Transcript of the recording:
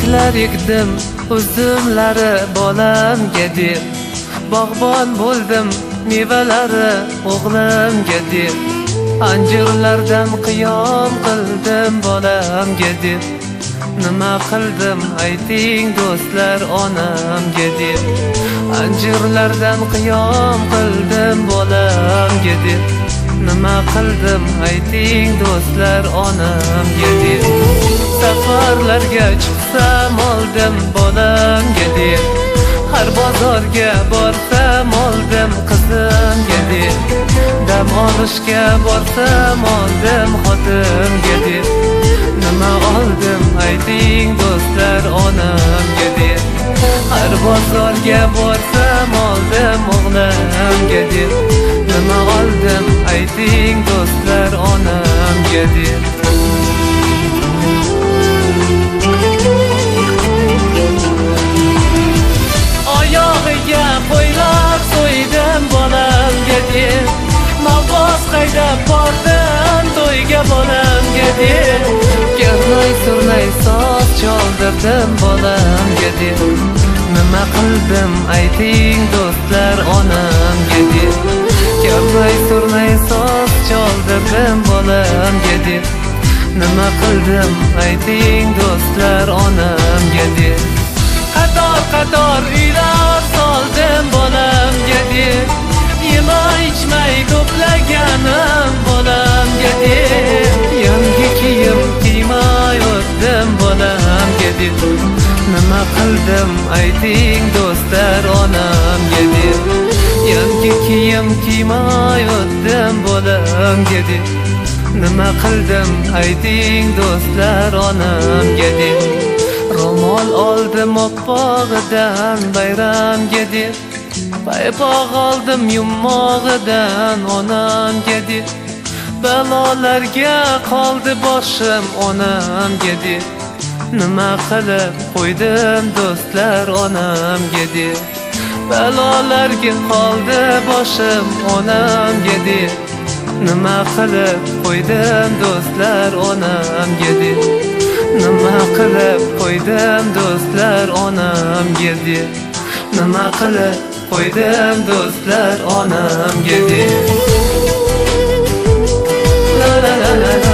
Gullar ekdim uzumlari bolamga deb, bog'bon bo'ldim mevalari o'g'limga deb, anjirlardan qiyom qildim bolamga deb. Nima qildim ayting do'stlar onamga deb, anjirlardan qiyom qildim bolamga deb. Nima qildim ayting do'stlar onamga deb. Safarlarga chiqsam oldim bolamga deb, har bozorga borsam oldim qizimga deb, dam olishga borsam oldim xotinga deb. Nima oldim ayting do'stlar onamga deb, har bozorga borsam oldim o'g'limga deb. Nima oldim ayting do'stlar onamga deb. Oyog'iga qo'ylar so'ydim bolamga deb, mavqos qaydab bordim to'yga bolamga deb. Gernay surnay soz chaldirdim bolamga deb. Nima qildim ayting do'stlar onamga deb. Gernay surnay soz chaldirdim bolamga deb. Nima qildim ayting do'stlar onamga deb. Qator qator uylar soldim bolamga deb, yemay ichmay to'plaganim bolamga deb. Yangi kiyim kiymay o'tdim bolamga deb. Nima qildim ayting do'stlar onamga deb. Yangi kiyim kiymay o'tdim bolamga deb. Nima qildim ayting do'stlar onamga deb. Ro'mol oldim oppog'idan bayramga deb, paypoq oldim yummog'idan onamga deb. Balolarga qoldi boshim onamga deb. Nima qilib qo'ydim do'stlar onamga deb. Balolarga qoldi boshim onamga deb. Nima qilib qo'ydim do'stlar onamga deb. Nima qilib qo'ydim do'stlar onamga deb. Nima qilib qo'ydim do'stlar onamga deb. La la la la.